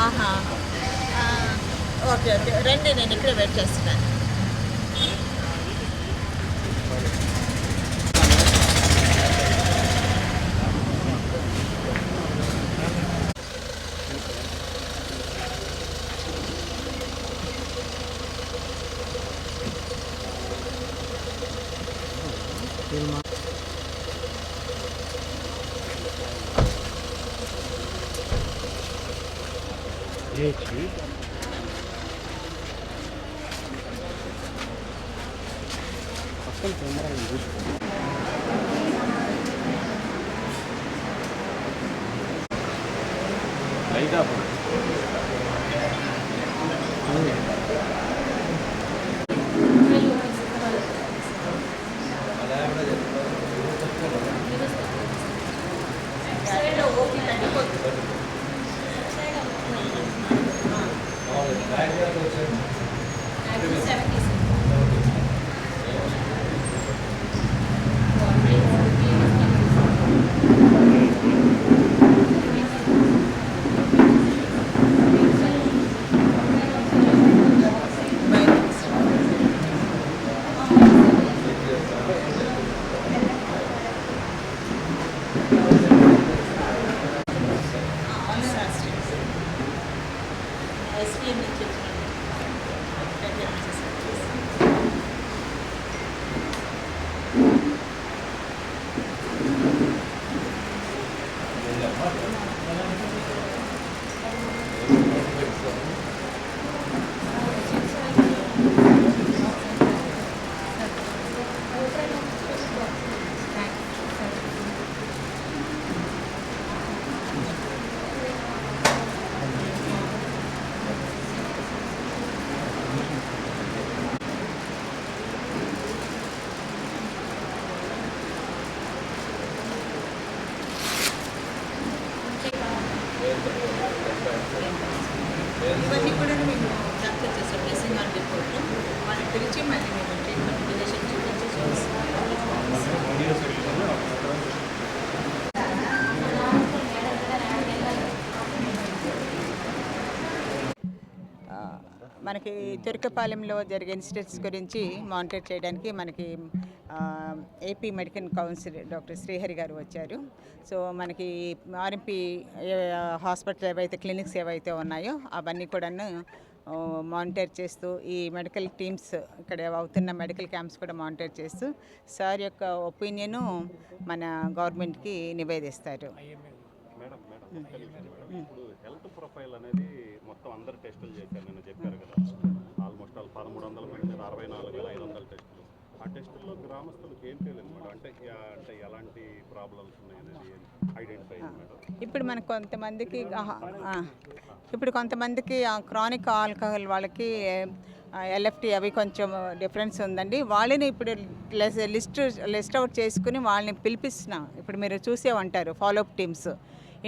ఆహా! Okay. Okay. రండి, నేను ఇక్కడే వెయిట్ చేస్తున్నాను. ఎస్పీఎం నుంచి ఇవన్నీ కూడా మేము డాక్టర్ చేసే డ్రెస్సింగ్ ఆన్ రిపోర్ట్ వాళ్ళని పిలిచి మళ్ళీ మేము ట్రీట్మెంట్ రిలేషన్ చూపించి మనకి తుర్కపాలెంలో జరిగే ఇన్సిడెంట్స్ గురించి మానిటర్ చేయడానికి మనకి AP medical council doctor Srihari గారు వచ్చారు. సో మనకి ఆర్ఎంపీ హాస్పిటల్ ఏవైతే క్లినిక్స్ ఏవైతే ఉన్నాయో అవన్నీ కూడాను మానిటర్ చేస్తూ ఈ మెడికల్ టీమ్స్ ఇక్కడ అవుతున్న మెడికల్ క్యాంప్స్ కూడా మానిటర్ చేస్తూ సార్ యొక్క ఒపీనియను మన గవర్నమెంట్కి నివేదిస్తారు. ఇప్పుడు హెల్త్ ప్రొఫైల్ అనేది మొత్తం అందరు టెస్టులు చేశారు నిన్న చెప్పారు కదా, ఆల్మోస్ట్ 1300 మంది 64,500 టెస్టులు. ఆ టెస్టుల్లో గ్రామస్తులకు ఏం తెలియదు మేడం, అంటే ఎలాంటి ప్రాబ్లమ్స్ ఉన్నాయనేది ఐడెంటిఫై అయింది మేడం. ఇప్పుడు కొంతమందికి క్రానిక్ ఆల్కహాల్ వాళ్ళకి ఎల్ఎఫ్టీ అవి కొంచెం డిఫరెన్స్ ఉందండి. వాళ్ళని ఇప్పుడు లిస్ట్ అవుట్ చేసుకుని వాళ్ళని పిలిపిస్తున్నాం. ఇప్పుడు మీరు చూసే ఉంటారు ఫాలోఅప్ టీమ్స్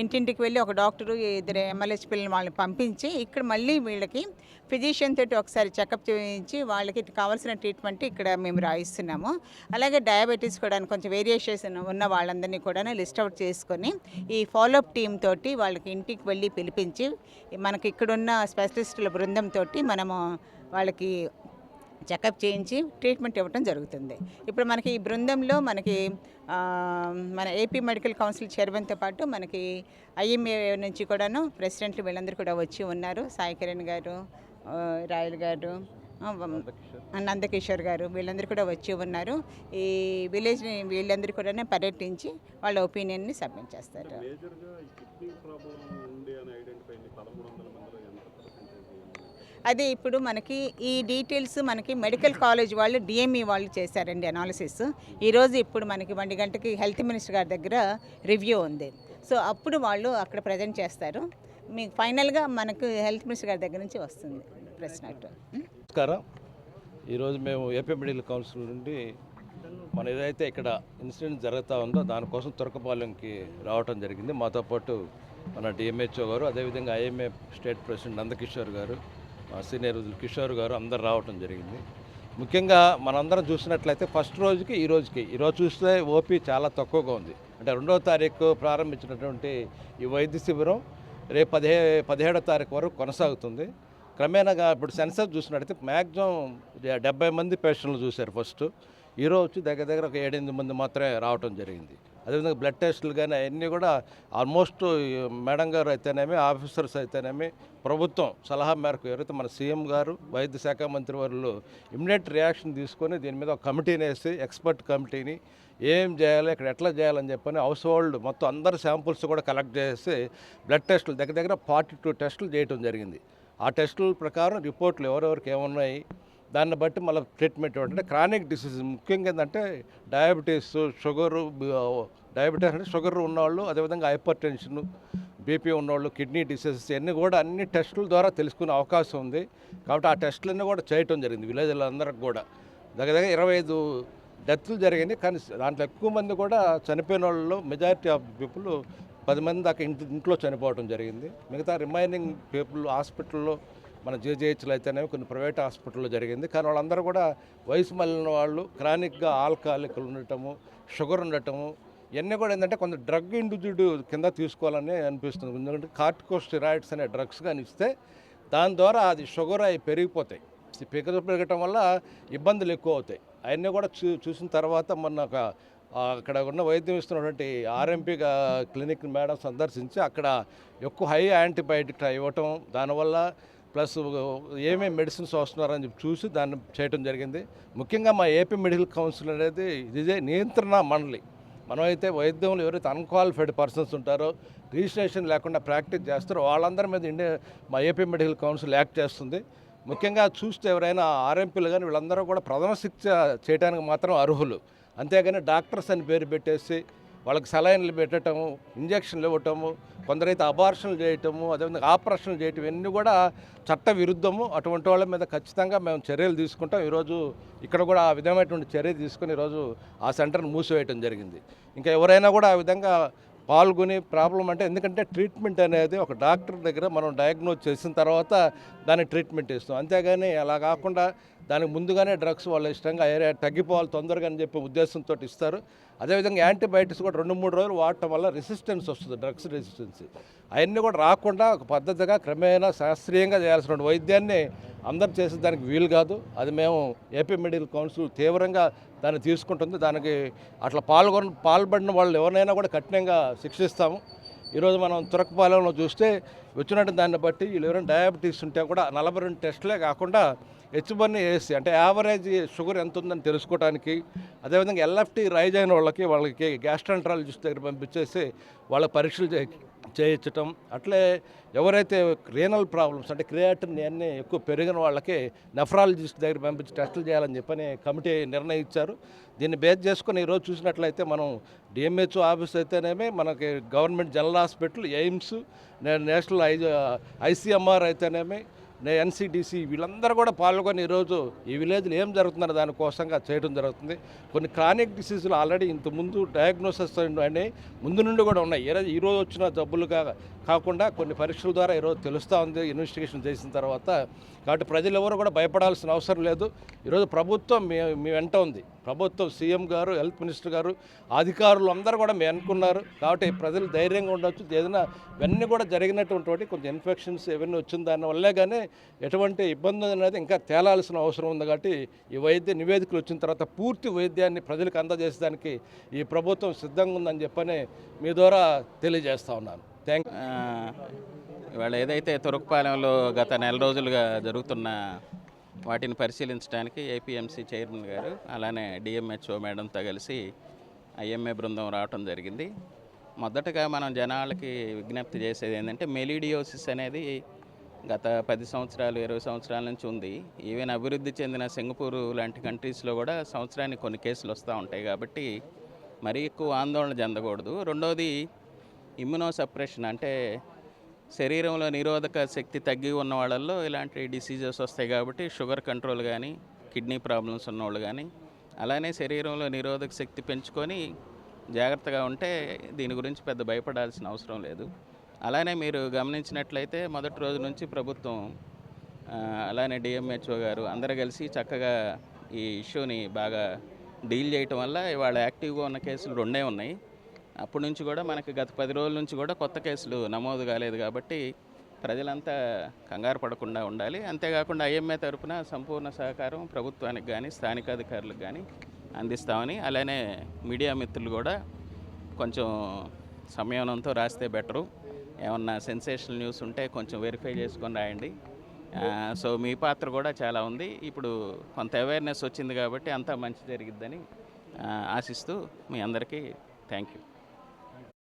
ఇంటింటికి వెళ్ళి ఒక డాక్టరు 2 MLH పిల్లలు వాళ్ళని పంపించి ఇక్కడ మళ్ళీ వీళ్ళకి ఫిజిషియన్ తోటి ఒకసారి చెకప్ చేయించి వాళ్ళకి కావాల్సిన ట్రీట్మెంట్ ఇక్కడ మేము రాయిస్తున్నాము. అలాగే డయాబెటీస్ కూడా కొంచెం వేరియేషన్ ఉన్న వాళ్ళందరినీ కూడా లిస్ట్ అవుట్ చేసుకొని ఈ ఫాలోఅప్ టీమ్ తోటి వాళ్ళకి ఇంటికి వెళ్ళి పిలిపించి మనకి ఇక్కడున్న స్పెషలిస్టుల బృందంతో మనము వాళ్ళకి చెకప్ చేయించి ట్రీట్మెంట్ ఇవ్వడం జరుగుతుంది. ఇప్పుడు మనకి ఈ బృందంలో మనకి మన ఏపీ మెడికల్ కౌన్సిల్ చైర్మన్తో పాటు మనకి ఐఎంఏ నుంచి కూడాను ప్రెసిడెంట్లు వీళ్ళందరూ కూడా వచ్చి ఉన్నారు. సాయి కిరణ్ గారు, రాయల్ గారు, నందకిషోర్ గారు వీళ్ళందరూ కూడా వచ్చి ఉన్నారు. ఈ విలేజ్ని వీళ్ళందరూ కూడా పర్యటించి వాళ్ళ ఒపీనియన్ని సబ్మిట్ చేస్తారు. అదే ఇప్పుడు మనకి ఈ డీటెయిల్స్ మనకి మెడికల్ కాలేజ్ వాళ్ళు డిఎంఈ వాళ్ళు చేశారండి అనాలిసిస్. ఈరోజు ఇప్పుడు మనకి 1 గంటకి హెల్త్ మినిస్టర్ గారి దగ్గర రివ్యూ ఉంది. సో అప్పుడు వాళ్ళు అక్కడ ప్రజెంట్ చేస్తారు. మీకు ఫైనల్గా మనకు హెల్త్ మినిస్టర్ గారి దగ్గర నుంచి వస్తుంది ప్రశ్న. నమస్కారం. ఈరోజు మేము ఏపీ మెడికల్ కౌన్సిల్ నుండి మన ఏదైతే ఇక్కడ ఇన్సిడెంట్ జరుగుతూ ఉందో దానికోసం తురకపాలెంకి రావటం జరిగింది. మాతో పాటు మన డిఎంహెచ్ఓ గారు, అదేవిధంగా ఐఎంఏ స్టేట్ ప్రెసిడెంట్ నందకిషోర్ గారు, సీనియర్ కిషోర్ గారు అందరు రావటం జరిగింది. ముఖ్యంగా మనందరం చూసినట్లయితే ఫస్ట్ రోజుకి ఈరోజు చూస్తే ఓపీ చాలా తక్కువగా ఉంది. అంటే 2వ తారీఖు ప్రారంభించినటువంటి ఈ వైద్య శిబిరం రేపు 17వ తారీఖు వరకు కొనసాగుతుంది. క్రమేణాగా ఇప్పుడు సెన్సస్ చూసినట్టయితే మ్యాక్సిమం 70 మంది పేషెంట్లు చూశారు ఫస్ట్. ఈరోజు వచ్చి దగ్గర దగ్గర ఒక 7-8 మంది మాత్రమే రావటం జరిగింది. అదేవిధంగా బ్లడ్ టెస్టులు కానీ అవన్నీ కూడా ఆల్మోస్ట్ మేడం గారు అయితేనేమి, ఆఫీసర్స్ అయితేనేమి, ప్రభుత్వం సలహా మేరకు ఎవరైతే మన సీఎం గారు, వైద్య శాఖ మంత్రి వారు ఇమ్మీడియట్ రియాక్షన్ తీసుకొని దీని మీద ఒక కమిటీని వేసి, ఎక్స్పర్ట్ కమిటీని ఏం చేయాలి, ఇక్కడ ఎట్లా చేయాలని చెప్పని హౌస్ హోల్డ్ మొత్తం అందరి శాంపుల్స్ కూడా కలెక్ట్ చేసి బ్లడ్ టెస్టులు దగ్గర దగ్గర 42 టెస్టులు చేయడం జరిగింది. ఆ టెస్టుల ప్రకారం రిపోర్ట్లు ఎవరెవరికి ఏమున్నాయి దాన్ని బట్టి మళ్ళీ ట్రీట్మెంట్ ఇవ్వండి. క్రానిక్ డిసీజ్ ముఖ్యంగా ఏంటంటే డయాబెటీస్, డయాబెటీస్ అంటే షుగర్ ఉన్నవాళ్ళు, అదేవిధంగా హైపర్ టెన్షన్, బీపీ ఉన్నవాళ్ళు, కిడ్నీ డిసీజెస్ ఇవన్నీ కూడా అన్ని టెస్టుల ద్వారా తెలుసుకునే అవకాశం ఉంది. కాబట్టి ఆ టెస్టులన్నీ కూడా చేయటం జరిగింది విలేజ్లో అందరికి కూడా. దగ్గర దగ్గర 25 డెత్లు జరిగింది. కానీ దాంట్లో ఎక్కువ మంది కూడా చనిపోయిన వాళ్ళు మెజారిటీ ఆఫ్ పీపుల్ 10 మంది దాకా ఇంట్లో చనిపోవడం జరిగింది. మిగతా రిమైనింగ్ పీపుల్ హాస్పిటల్లో మన జేజేహెచ్లో అయితేనే కొన్ని ప్రైవేట్ హాస్పిటల్లో జరిగింది. కానీ వాళ్ళందరూ కూడా వయసు మళ్ళిన వాళ్ళు, క్రానిక్గా ఆల్కహాలిక్లు ఉండటము, షుగర్ ఉండటము, ఇవన్నీ కూడా ఏంటంటే కొంత డ్రగ్ ఇండ్యూస్డ్ కింద తీసుకోవాలని అనిపిస్తుంది. ఎందుకంటే కార్టికోస్టెరాయిడ్స్ అనే డ్రగ్స్ కానీ ఇస్తే దాని ద్వారా అది షుగర్ అవి పెరిగిపోతాయి. పెరగటం వల్ల ఇబ్బందులు ఎక్కువ అవుతాయి. అవన్నీ కూడా చూసిన తర్వాత మొన్న అక్కడ ఉన్న వైద్యం ఇస్తున్నటువంటి ఆర్ఎంపీ క్లినిక్ మేడం సందర్శించి అక్కడ ఎక్కువ హై యాంటీబయాటిక్ ఇవ్వటం, దానివల్ల ప్లస్ ఏమేమి మెడిసిన్స్ వస్తున్నారని చెప్పి చూసి దాన్ని చేయడం జరిగింది. ముఖ్యంగా మా ఏపీ మెడికల్ కౌన్సిల్ అనేది ఇదే నియంత్రణ మండలి. మనమైతే వైద్యంలో ఎవరైతే అన్క్వాలిఫైడ్ పర్సన్స్ ఉంటారో, రిజిస్ట్రేషన్ లేకుండా ప్రాక్టీస్ చేస్తారో వాళ్ళందరి మీద మా ఏపీ మెడికల్ కౌన్సిల్ యాక్ట్ చేస్తుంది. ముఖ్యంగా చూస్తే ఎవరైనా ఆర్ఎంపీలు కానీ వీళ్ళందరూ కూడా ప్రథమ శిక్ష చేయడానికి మాత్రం అర్హులు. అంతేగాని డాక్టర్స్ అని పేరు పెట్టేసి వాళ్ళకి సలైన్లు పెట్టడము, ఇంజక్షన్లు ఇవ్వటము, కొందరైతే అబార్షన్లు చేయటము, అదేవిధంగా ఆపరేషన్లు చేయటం ఇవన్నీ కూడా చట్ట విరుద్ధము. అటువంటి వాళ్ళ మీద ఖచ్చితంగా మేము చర్యలు తీసుకుంటాం. ఈరోజు ఇక్కడ కూడా ఆ విధమైనటువంటి చర్య తీసుకుని ఈరోజు ఆ సెంటర్ని మూసివేయటం జరిగింది. ఇంకా ఎవరైనా కూడా ఆ విధంగా పాల్గొని ప్రాబ్లం అంటే, ఎందుకంటే ట్రీట్మెంట్ అనేది ఒక డాక్టర్ దగ్గర మనం డయాగ్నోజ్ చేసిన తర్వాత దానికి ట్రీట్మెంట్ ఇస్తాం. అంతేగాని అలా కాకుండా దానికి ముందుగానే డ్రగ్స్ వాళ్ళ ఇష్టంగా తగ్గిపోవాలి తొందరగా అని చెప్పి ఉద్దేశంతో ఇస్తారు. అదేవిధంగా యాంటీబయాటిక్స్ కూడా 2-3 రోజులు వాడటం వల్ల రెసిస్టెన్స్ వస్తుంది, డ్రగ్స్ రెసిస్టెన్స్. అవన్నీ కూడా రాకుండా ఒక పద్ధతిగా క్రమేణా శాస్త్రీయంగా చేయాల్సిన వైద్యాన్ని అందరు చేసేదానికి వీలు కాదు. అది మేము ఏపీ మెడికల్ కౌన్సిల్ తీవ్రంగా దాన్ని తీసుకుంటుంది. దానికి అట్లా పాల్పడిన వాళ్ళు ఎవరినైనా కూడా కఠినంగా శిక్షిస్తాము. ఈరోజు మనం తురకపాలెంలో చూస్తే వచ్చినట్టు దాన్ని బట్టి వీళ్ళు ఎవరైనా డయాబెటీస్ ఉంటే కూడా 42 టెస్టులే కాకుండా H1AC అంటే యావరేజ్ షుగర్ ఎంత ఉందని తెలుసుకోవడానికి, అదేవిధంగా ఎల్ఎఫ్టీ రైజ్ అయిన వాళ్ళకి గ్యాస్ట్రాంట్రాలజిస్ట్ దగ్గర పంపించేసి వాళ్ళ పరీక్షలు చేయించటం. అట్లే ఎవరైతే రీనల్ ప్రాబ్లమ్స్ అంటే క్రియాటిన్ అన్నీ ఎక్కువ పెరిగిన వాళ్ళకి నెఫ్రాలజిస్ట్ దగ్గర పంపించి టెస్టులు చేయాలని చెప్పని కమిటీ నిర్ణయించారు. దీన్ని బేస్ చేసుకుని ఈరోజు చూసినట్లయితే మనం డిఎంహెచ్ఓ ఆఫీస్ అయితేనేమి, మనకి government general hospital, AIIMS, national ICMR అయితేనేమి, ఎన్సిడిసి వీళ్ళందరూ కూడా పాల్గొని ఈరోజు ఈ విలేజ్లో ఏం జరుగుతుందో దానికోసంగా చేయడం జరుగుతుంది. కొన్ని క్రానిక్ డిసీజులు ఆల్రెడీ ఇంతకుముందు డయాగ్నోసిస్ అనే ముందు నుండి కూడా ఉన్నాయి. ఈరోజు వచ్చిన జబ్బులుగా కాకుండా కొన్ని పరీక్షల ద్వారా ఈరోజు తెలుస్తూ ఉంది ఇన్వెస్టిగేషన్ చేసిన తర్వాత. కాబట్టి ప్రజలు ఎవరు కూడా భయపడాల్సిన అవసరం లేదు. ఈరోజు ప్రభుత్వం మీ వెంట ఉంది. ప్రభుత్వం, సీఎం గారు, హెల్త్ మినిస్టర్ గారు, అధికారులు అందరూ కూడా మేము అనుకున్నారు. కాబట్టి ప్రజలు ధైర్యంగా ఉండొచ్చు. ఏదైనా ఇవన్నీ కూడా జరిగినటువంటి కొంచెం ఇన్ఫెక్షన్స్ ఇవన్నీ వచ్చిన దానివల్లే కానీ ఎటువంటి ఇబ్బంది అనేది ఇంకా తేలాల్సిన అవసరం ఉంది. కాబట్టి ఈ వైద్య నివేదికలు వచ్చిన తర్వాత పూర్తి వైద్యాన్ని ప్రజలకు అందజేసేదానికి ఈ ప్రభుత్వం సిద్ధంగా ఉందని చెప్పని మీ ద్వారా తెలియజేస్తా ఉన్నాను. Thank you. ఇవాళ ఏదైతే తురకపాలెంలో గత నెల రోజులుగా జరుగుతున్న వాటిని పరిశీలించడానికి ఏపీఎంసీ చైర్మన్ గారు అలానే డిఎంహెచ్ఓ మేడంతో కలిసి ఐఎంఏ బృందం రావడం జరిగింది. మొదటగా మనం జనాలకి విజ్ఞప్తి చేసేది ఏంటంటే, మెలీడియోసిస్ అనేది గత 10 సంవత్సరాలు 20 సంవత్సరాల నుంచి ఉంది. ఈవెన్ అభివృద్ధి చెందిన సింగపూర్ లాంటి కంట్రీస్లో కూడా సంవత్సరానికి కొన్ని కేసులు వస్తూ ఉంటాయి. కాబట్టి మరీ ఎక్కువ ఆందోళన చెందకూడదు. రెండోది ఇమ్యునో సప్రెషన్ అంటే శరీరంలో నిరోధక శక్తి తగ్గి ఉన్న వాళ్ళల్లో ఇలాంటి డిసీజెస్ వస్తాయి. కాబట్టి షుగర్ కంట్రోల్ కానీ, కిడ్నీ ప్రాబ్లమ్స్ ఉన్నవాళ్ళు కానీ, అలానే శరీరంలో నిరోధక శక్తి పెంచుకొని జాగ్రత్తగా ఉంటే దీని గురించి పెద్ద భయపడాల్సిన అవసరం లేదు. అలానే మీరు గమనించినట్లయితే మొదటి రోజు నుంచి ప్రభుత్వం అలానే డిఎంహెచ్ఓ గారు అందరూ కలిసి చక్కగా ఈ ఇష్యూని బాగా డీల్ చేయటం వల్ల ఇవాళ యాక్టివ్గా ఉన్న కేసులు 2 ఉన్నాయి. అప్పటి నుంచి కూడా మనకి గత 10 రోజుల నుంచి కూడా కొత్త కేసులు నమోదు కాలేదు కాబట్టి ప్రజలంతా కంగారు పడకుండా ఉండాలి. అంతేకాకుండా ఐఎంఏ తరపున సంపూర్ణ సహకారం ప్రభుత్వానికి కానీ స్థానికాధికారులకు కానీ అందిస్తామని, అలానే మీడియా మిత్రులు కూడా కొంచెం సంయమనంతో రాస్తే బెటరు. ఏమన్నా సెన్సేషనల్ న్యూస్ ఉంటే కొంచెం వెరిఫై చేసుకొని రాయండి. సో మీ పాత్ర కూడా చాలా ఉంది. ఇప్పుడు కొంత అవేర్నెస్ వచ్చింది కాబట్టి అంతా మంచి జరిగిద్దని ఆశిస్తూ మీ అందరికీ థ్యాంక్ యూ.